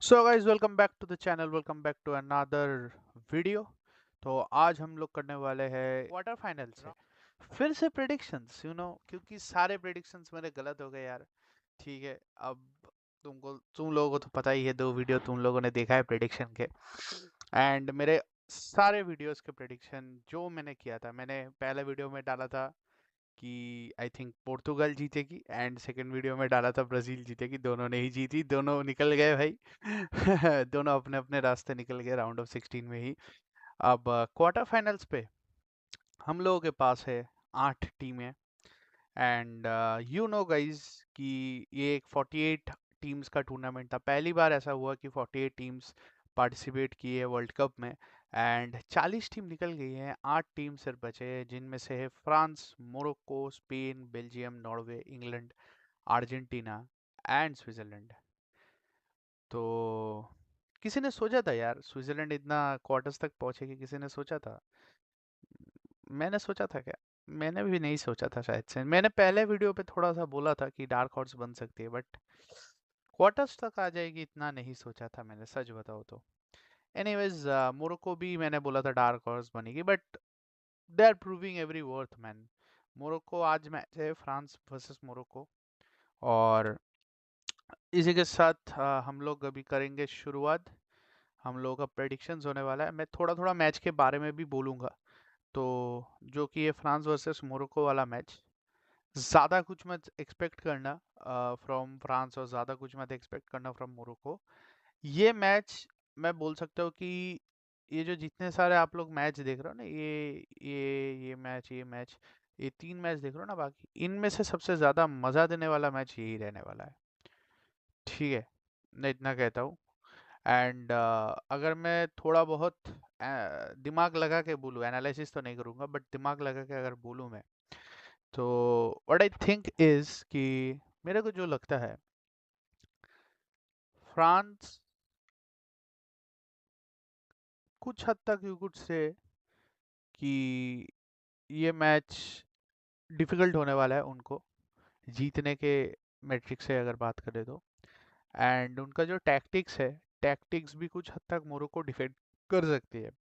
So guys welcome back to the channel, welcome back to another video. तो आज हम लोग करने वाले हैं क्वार्टर फाइनल से फिर से प्रेडिक्शंस, क्योंकि सारे प्रेडिक्शंस मेरे गलत हो गए यार। ठीक है, अब तुम लोगों को तो पता ही है, 2 वीडियो तुम लोगों ने देखा है प्रेडिक्शन के। एंड मेरे सारे वीडियोस के प्रेडिक्शन जो मैंने किया था, मैंने पहले वीडियो में डाला था कि आई थिंक पोर्तुगल जीतेगी, एंड सेकंड वीडियो में डाला था ब्राजील जीतेगी। दोनों ने ही जीती, दोनों निकल गए भाई। दोनों अपने अपने रास्ते निकल गए राउंड ऑफ 16 में ही। अब क्वार्टर फाइनल्स पे हम लोगों के पास है 8 टीमें। एंड यू नो गाइज कि ये एक 48 टीम्स का टूर्नामेंट था। पहली बार ऐसा हुआ कि 48 टीम्स पार्टिसिपेट किए है वर्ल्ड कप में। एंड 40 टीम निकल गई हैं, 8 टीम सिर्फ बचे हैं, जिनमें से है France, Morocco, Spain, Belgium, Norway, England, Argentina and Switzerland. तो किसी ने सोचा था यार स्विट्जरलैंड इतना क्वार्टर्स तक पहुंचेगी? किसी ने सोचा था? मैंने सोचा था क्या? मैंने भी नहीं सोचा था शायद से। मैंने पहले वीडियो पे थोड़ा सा बोला था कि डार्क हॉर्स बन सकती है, बट क्वार्टर्स तक आ जाएगी इतना नहीं सोचा था मैंने, सच बताओ तो। एनीवेज, मोरक्को भी मैंने बोला था डार्क हॉर्स बनेगी, but they are proving every worth man. Morocco आज मैच है, फ्रांस वर्सेस मोरक्को। और इसी के साथ हम लोग अभी करेंगे शुरुआत। हम लोगों का प्रेडिक्शंस होने वाला है, मैं थोड़ा थोड़ा मैच के बारे में भी बोलूँगा। तो जो कि ये फ्रांस वर्सेस मोरक्को वाला मैच, ज़्यादा कुछ मत एक्सपेक्ट करना फ्रॉम फ्रांस, और ज़्यादा कुछ मत एक्सपेक्ट करना फ्रॉम मोरक्को। ये मैच मैं बोल सकता हूँ कि ये जो जितने सारे आप लोग मैच देख रहे हो ना, ये 3 मैच देख रहे हो ना, बाकी इनमें से सबसे ज़्यादा मज़ा देने वाला मैच यही रहने वाला है। ठीक है, मैं इतना कहता हूँ। एंड अगर मैं थोड़ा बहुत दिमाग लगा के बोलूँ, एनालिसिस तो नहीं करूँगा, बट दिमाग लगा के अगर बोलूँ मैं, तो व्हाट आई थिंक इज कि मेरे को जो लगता है, फ्रांस कुछ हद तक यू कुड से कि ये मैच डिफिकल्ट होने वाला है उनको जीतने के मैट्रिक से अगर बात करें तो। एंड उनका जो टैक्टिक्स है, टैक्टिक्स भी कुछ हद तक मोरक्को डिफेंड कर सकती है।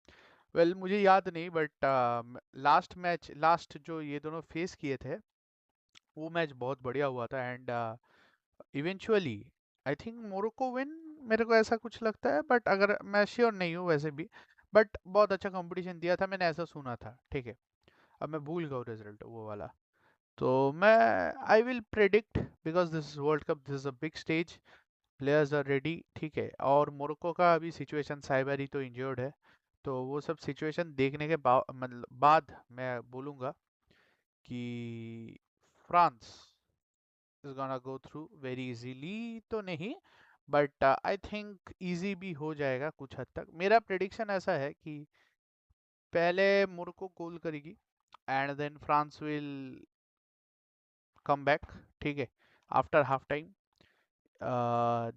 वेल मुझे याद नहीं, बट लास्ट जो ये दोनों फेस किए थे, वो मैच बहुत बढ़िया हुआ था। And eventually I think Morocco win, मेरे को ऐसा कुछ लगता है, बट अगर मैं श्योर नहीं हूँ वैसे भी। बट बहुत अच्छा कंपटीशन दिया था, मैंने ऐसा सुना था। ठीक है, अब मैं भूल गया रिजल्ट वो वाला। तो मैं I will predict, because this is World Cup, this is a big stage, players are ready. ठीक है, और मोरक्को का अभी सिचुएशन, साइबरी तो इंजर्ड है, तो वो सब सिचुएशन देखने के मतलब बाद मैं बोलूँगा कि France is gonna go through very easily. तो नहीं, बट आई थिंक इजी भी हो जाएगा कुछ हद तक। मेरा प्रेडिक्शन ऐसा है कि पहले मोरक्को गोल करेगी, and then France will come back. ठीक है, after half time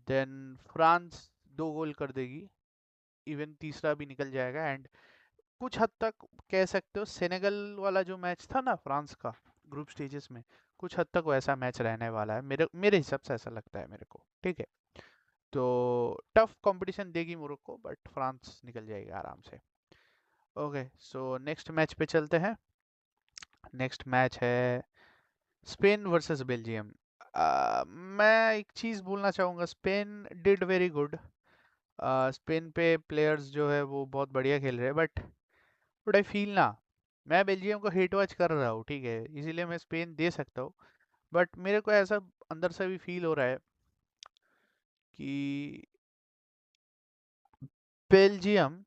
then France 2 goal कर देगी, इवन तीसरा भी निकल जाएगा। एंड कुछ हद तक कह सकते हो सेनेगल वाला जो मैच था ना फ्रांस का ग्रुप स्टेजेस में, कुछ हद तक वैसा मैच रहने वाला है, मेरे मेरे हिसाब से ऐसा लगता है मेरे को। ठीक है, तो टफ कंपटीशन देगी मोरक्को, बट फ्रांस निकल जाएगी आराम से। ओके, सो नेक्स्ट मैच पे चलते हैं। नेक्स्ट मैच है स्पेन वर्सेस बेल्जियम। मैं एक चीज़ बोलना चाहूँगा, Spain did very good. Spain पे प्लेयर्स जो है वो बहुत बढ़िया खेल रहे हैं, बट आई फील ना, मैं बेल्जियम को हेट वॉच कर रहा हूँ, ठीक है, इसीलिए मैं स्पेन दे सकता हूँ। बट मेरे को ऐसा अंदर से भी फील हो रहा है कि बेल्जियम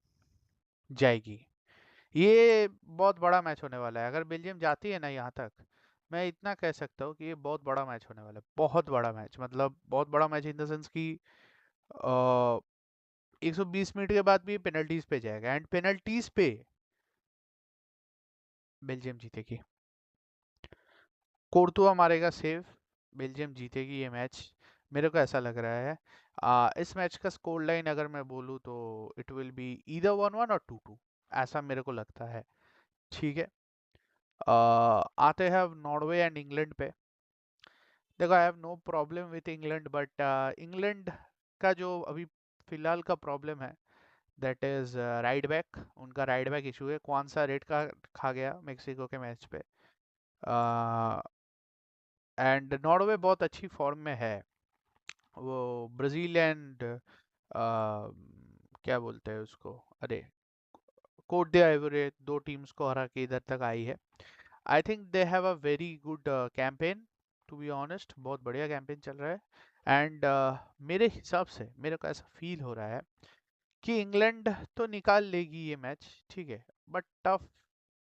जाएगी। ये बहुत बड़ा मैच होने वाला है, अगर बेल्जियम जाती है ना यहाँ तक, मैं इतना कह सकता हूँ कि ये बहुत बड़ा मैच होने वाला है, बहुत बड़ा मैच, मतलब बहुत बड़ा मैच इन द सेंस कि 120 मिनट के बाद भी पेनल्टीज पे जाएगा, एंड पेनल्टीज पे बेल्जियम जीतेगी। कोर्तुआ मारेगा सेव, बेल्जियम जीतेगी ये मैच, मेरे को ऐसा लग रहा है। इस मैच का स्कोर लाइन अगर मैं बोलूँ तो इट विल बी ईदर 1-1 और 2-2, ऐसा मेरे को लगता है। ठीक है, आते हैं अब नॉर्वे एंड इंग्लैंड पे। देखो, I have no problem with England, but England का जो अभी फिलहाल का प्रॉब्लम है, दैट इज राइट बैक। उनका राइट बैक इशू है, कौन सा रेड का खा गया मेक्सिको के मैच पे। एंड नॉर्वे बहुत अच्छी फॉर्म में है। वो ब्राज़ील एंड क्या बोलते हैं उसको, अरे कोट दे आइवरी, दो टीम्स को हरा के इधर तक आई है। I think they have a very good campaign, to be honest बहुत बढ़िया कैंपेन चल रहा है। एंड मेरे हिसाब से मेरे को ऐसा फील हो रहा है कि इंग्लैंड तो निकाल लेगी ये मैच, ठीक है, बट टफ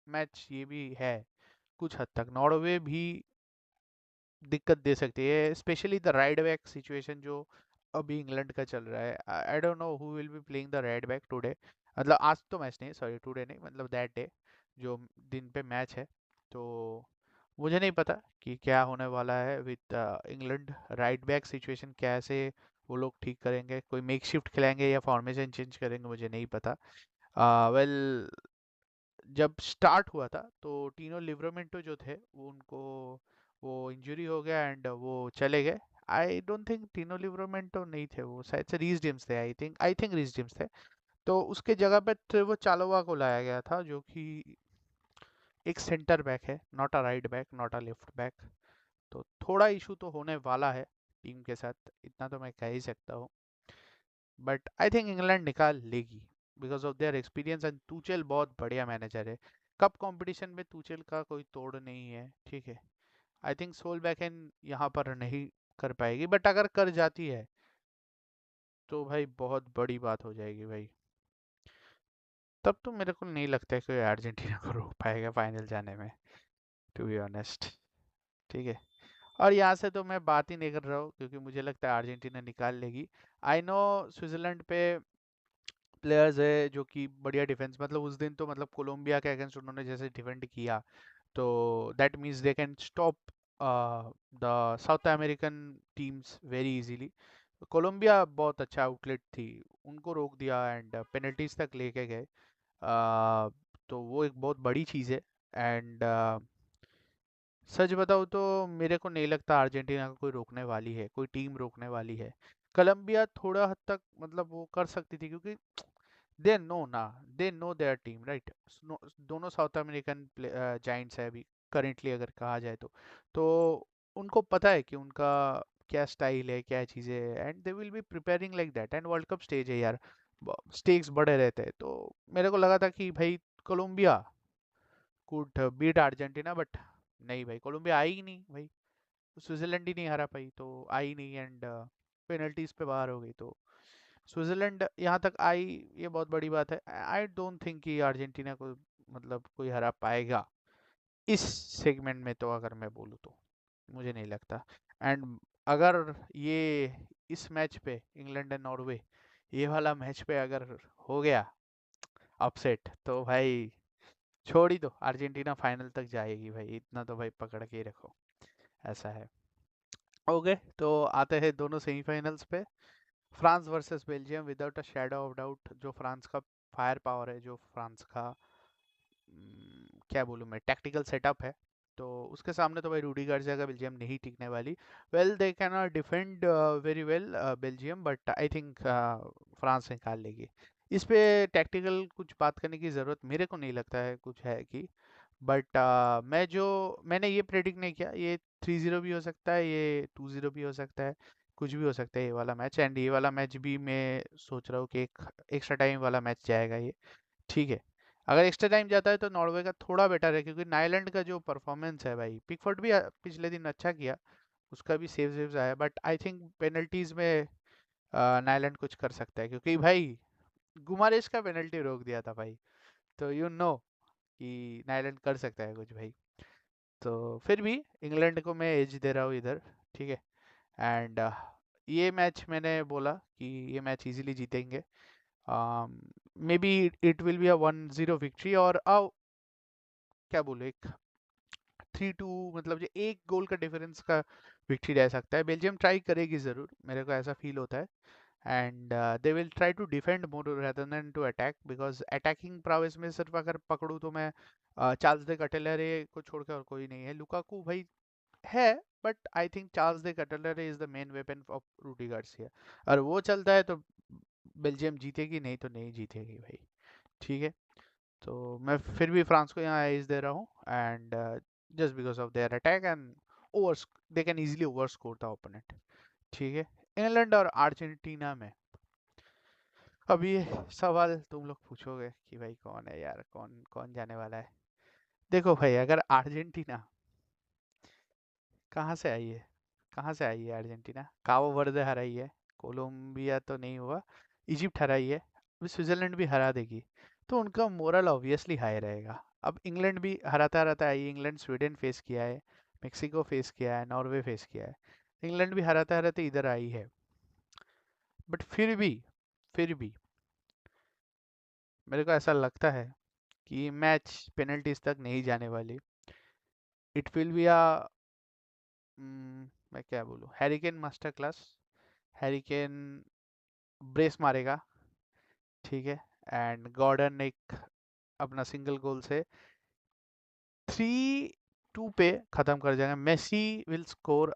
मैच ये भी है कुछ हद तक। नॉर्वे भी दिक्कत दे सकती है, specially the right back situation जो अभी इंग्लैंड का चल रहा है। I don't know who will be playing the right back today, मतलब आज तो मैच नहीं, सॉरी टुडे नहीं, मतलब दैट डे जो दिन पे मैच है। तो मुझे नहीं पता कि क्या होने वाला है with England right back situation, कैसे वो लोग ठीक करेंगे, कोई मेक शिफ्ट खिलाएंगे या फॉर्मेशन चेंज करेंगे, मुझे नहीं पता। वेल जब स्टार्ट हुआ था तो टीनो लिवरामेंटो जो थे वो उनको वो इंजरी हो गया एंड वो चले गए। आई डोंट थिंक टीनो लिवरामेंटो नहीं थे, वो शायद से रीस जेम्स थे, आई थिंक रीस जेम्स थे। तो उसके जगह पे वो चालोवा को लाया गया था, जो कि एक सेंटर बैक है, not a right back not a left back. तो थोड़ा इशू तो होने वाला है टीम के साथ, इतना तो मैं कह ही सकता हूँ। बट आई थिंक इंग्लैंड निकाल लेगी because of their experience, and Tuchel बहुत बढ़िया मैनेजर है। कप कंपटीशन में तुचेल का कोई तोड़ नहीं है, ठीक है। आई थिंक सोल बैकएंड यहाँ पर नहीं कर पाएगी, बट अगर कर जाती है तो भाई बहुत बड़ी बात हो जाएगी भाई। तब तो मेरे को नहीं लगता है कि अर्जेंटीना को रोक पाएगा फाइनल जाने में, टू बी ऑनेस्ट, ठीक है। और यहाँ से तो मैं बात ही नहीं कर रहा हूँ क्योंकि मुझे लगता है अर्जेंटीना निकाल लेगी। आई नो स्विट्जरलैंड पे प्लेयर्स है जो कि बढ़िया डिफेंस, मतलब उस दिन तो मतलब कोलंबिया के अगेंस्ट उन्होंने जैसे डिफेंड किया, तो that means they can stop the South American teams very easily. Colombia बहुत अच्छा आउटलेट थी, उनको रोक दिया एंड पेनल्टीज तक लेके गए। तो वो एक बहुत बड़ी चीज़ है। एंड सच बताऊँ तो मेरे को नहीं लगता अर्जेंटीना को कोई रोकने वाली है, कोई टीम रोकने वाली है। कोलंबिया थोड़ा हद तक मतलब वो कर सकती थी क्योंकि दे नो ना, they know their team right. दोनों साउथ अमेरिकन जाइंट्स है अभी करेंटली अगर कहा जाए तो उनको पता है कि उनका क्या स्टाइल है, क्या चीज़ें है, and they will be preparing like that. And world cup stage है यार, स्टेक्स बड़े रहते हैं, तो मेरे को लगा था कि भाई Colombia could beat Argentina, but नहीं भाई, कोलंबिया आई ही नहीं भाई, स्विट्जरलैंड ही नहीं हरा पाई, तो आई नहीं। एंड पेनल्टीज पे बाहर हो गई, तो स्विट्जरलैंड यहाँ तक आई, ये बहुत बड़ी बात है। आई डोंट थिंक कि अर्जेंटीना को मतलब कोई हरा पाएगा इस सेगमेंट में, तो अगर मैं बोलूँ तो मुझे नहीं लगता। एंड अगर ये इस मैच पे इंग्लैंड एंड नॉर्वे, ये वाला मैच पे अगर हो गया अपसेट, तो भाई छोड़ ही दो, अर्जेंटीना फाइनल तक जाएगी भाई, इतना तो भाई पकड़ के ही रखो, ऐसा है। ओके, तो आते हैं दोनों सेमीफाइनल्स पे। France versus Belgium, without a shadow of doubt जो फ्रांस का फायर पावर है, जो फ्रांस का क्या बोलूँ मैं, टैक्टिकल सेटअप है, तो उसके सामने तो भाई रूडी गार्सिया का बेल्जियम नहीं टिकने वाली। Well they can defend very well Belgium, but I think France निकाल लेगी। इस पे टैक्टिकल कुछ बात करने की ज़रूरत मेरे को नहीं लगता है कुछ है कि, बट मैंने ये प्रेडिक्ट नहीं किया, ये 3-0 भी हो सकता है, ये 2-0 भी हो सकता है, कुछ भी हो सकता है ये वाला मैच। एंड ये वाला मैच भी मैं सोच रहा हूँ कि एक एक्स्ट्रा टाइम वाला मैच जाएगा ये, ठीक है। अगर एक्स्ट्रा टाइम जाता है तो नॉर्वे का थोड़ा बेटर है, क्योंकि नाइलैंड का जो परफॉर्मेंस है भाई, पिकफोर्ड भी पिछले दिन अच्छा किया, उसका भी सेव्स आया, बट आई थिंक पेनल्टीज में नाइलैंड कुछ कर सकता है, क्योंकि भाई गुमारेश का पेनल्टी रोक दिया था भाई, तो यू नो कि नाइलैंड कर सकता है कुछ भाई। तो फिर भी इंग्लैंड को मैं एज दे रहा हूँ इधर, ठीक है। एंड ये मैच मैंने बोला कि ये मैच इजीली जीतेंगे, may be it will be a 1-0 victory, और क्या बोलो, एक 3-2, मतलब जो एक गोल का डिफरेंस का विक्ट्री रह सकता है। बेल्जियम ट्राई करेगी ज़रूर, मेरे को ऐसा फील होता है। And they will try to defend more rather than to attack, because attacking prowess में सिर्फ अगर पकड़ूँ तो मैं चार्ल्स दे कटेलरे को छोड़कर और कोई नहीं है। लुकाकू भाई है, but I think Charles De Ketelaere is the main weapon of Rudi Garcia, और वो चलता है तो बेल्जियम जीतेगी, नहीं तो नहीं जीतेगी भाई। ठीक है, तो मैं फिर भी फ्रांस को यहाँ एज दे रहा हूँ, and just because of there attack and over, they can easily over score the opponent. ठीक है, इंग्लैंड और अर्जेंटीना में अब ये सवाल तुम लोग पूछोगे कि भाई कौन है यार, कौन कौन जाने वाला है। देखो भाई, अगर अर्जेंटीना कहाँ से आई है, कहाँ से आई है अर्जेंटीना, काबो वर्दे हराई है, कोलंबिया तो नहीं हुआ, इजिप्ट हराई है, अभी स्विट्जरलैंड भी हरा देगी, तो उनका मोरल ऑब्वियसली हाई रहेगा। अब इंग्लैंड भी हराता हराता आई है, इंग्लैंड स्वीडन फेस किया है, मेक्सिको फेस किया है, नॉर्वे फेस किया है, इंग्लैंड भी हराते हराते इधर आई है। बट फिर भी मेरे को ऐसा लगता है कि मैच पेनल्टीज तक नहीं जाने वाली। इट विल बी अ, मैं क्या बोलूँ, hurricane master class. Hurricane brace मारेगा, ठीक है, एंड गॉर्डन एक अपना सिंगल गोल से 3-2 पे खत्म कर जाएगा। Messi will score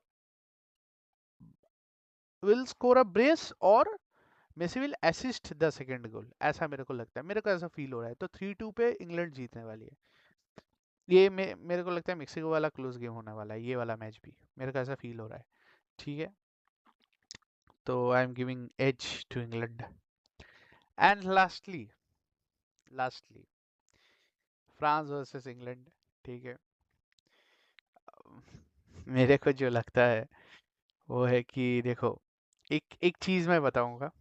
a brace, और Messi will assist the second goal, ऐसा मेरे को लगता है, मेरे को ऐसा फील हो रहा है। तो 3-2 पे इंग्लैंड जीतने वाली है। ये मेरे को लगता है मेक्सिको वाला क्लोज गेम होने वाला है, ये वाला मैच भी मेरे को ऐसा फील हो रहा है। ठीक है, तो I am giving edge to England. And lastly France versus England. ठीक है, मेरे को जो लगता है वो है कि देखो, एक एक चीज मैं बताऊंगा।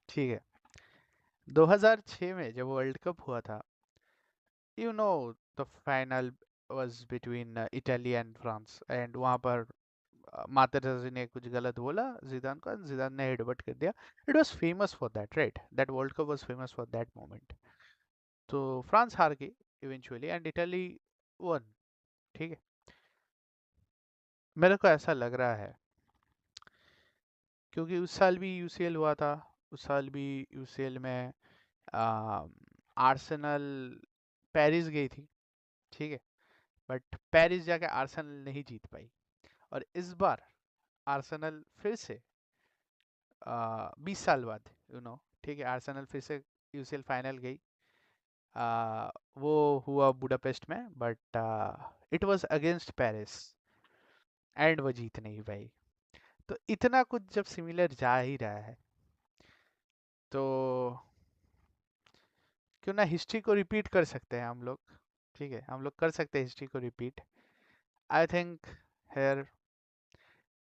ठीक है, 2006 में जब वर्ल्ड कप हुआ था, you know, the final was between Italy and France, and वहां पर मातेराजी ने कुछ गलत बोला जिदान को, जिदान ने हेडबट कर दिया। It was famous for that, right, that world cup was famous for that moment. तो फ्रांस हार गई इवेंचुअली एंड इटली वन। ठीक है, मेरे को ऐसा लग रहा है क्योंकि उस साल भी यूसीएल हुआ था, उस साल भी यूसीएल में आर्सेनल पेरिस गई थी। ठीक है, बट पेरिस जाके आर्सेनल नहीं जीत पाई, और इस बार आर्सेनल फिर से 20 साल बाद, ठीक है, आर्सेनल फिर से यूसीएल फाइनल गई। वो हुआ बुडापेस्ट में, but it was against Paris, and वो जीत नहीं पाई। तो इतना कुछ जब सिमिलर जा ही रहा है, तो क्यों ना हिस्ट्री को रिपीट कर सकते हैं हम लोग। ठीक है, हम लोग कर सकते हैं हिस्ट्री को रिपीट। आई थिंक हेयर,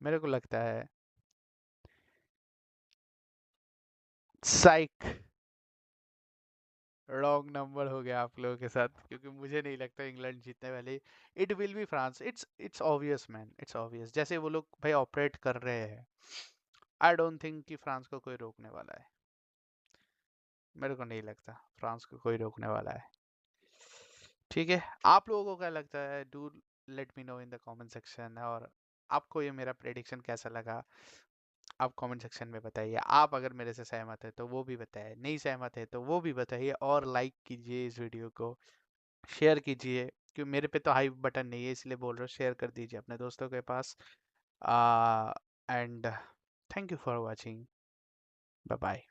मेरे को लगता है साइक रॉन्ग नंबर हो गया आप लोगों के साथ, क्योंकि मुझे नहीं लगता इंग्लैंड जीतने वाली। It will be France, it's obvious man, it's obvious, जैसे वो लोग भाई ऑपरेट कर रहे हैं। आई डोंट थिंक कि फ्रांस को कोई रोकने वाला है, मेरे को नहीं लगता फ्रांस को कोई रोकने वाला है। ठीक है, आप लोगों को क्या लगता है, do let me know in the comment section. और आपको ये मेरा प्रेडिक्शन कैसा लगा, आप कमेंट सेक्शन में बताइए। आप अगर मेरे से सहमत है तो वो भी बताइए, नहीं सहमत है तो वो भी बताइए, और लाइक कीजिए इस वीडियो को, शेयर कीजिए, क्योंकि मेरे पे तो हाई बटन नहीं है इसलिए बोल रहा हूँ, शेयर कर दीजिए अपने दोस्तों के पास। And thank you for watching, bye bye.